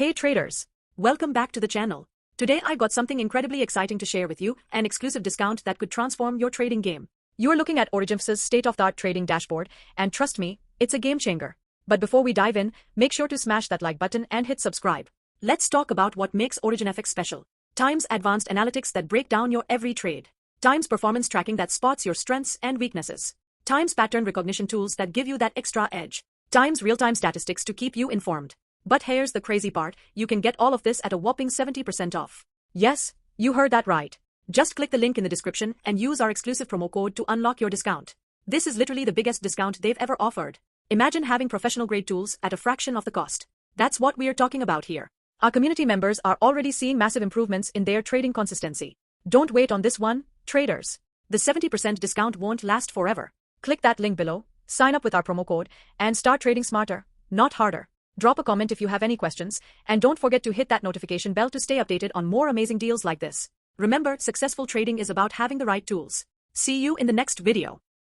Hey traders! Welcome back to the channel. Today I got something incredibly exciting to share with you, an exclusive discount that could transform your trading game. You're looking at OriginFx's state-of-the-art trading dashboard, and trust me, it's a game changer. But before we dive in, make sure to smash that like button and hit subscribe. Let's talk about what makes OriginFx special. Time's advanced analytics that break down your every trade. Time's performance tracking that spots your strengths and weaknesses. Time's pattern recognition tools that give you that extra edge. Time's real-time statistics to keep you informed. But here's the crazy part, you can get all of this at a whopping 70% off. Yes, you heard that right. Just click the link in the description and use our exclusive promo code to unlock your discount. This is literally the biggest discount they've ever offered. Imagine having professional-grade tools at a fraction of the cost. That's what we're talking about here. Our community members are already seeing massive improvements in their trading consistency. Don't wait on this one, traders. The 70% discount won't last forever. Click that link below, sign up with our promo code, and start trading smarter, not harder. Drop a comment if you have any questions, and don't forget to hit that notification bell to stay updated on more amazing deals like this. Remember, successful trading is about having the right tools. See you in the next video.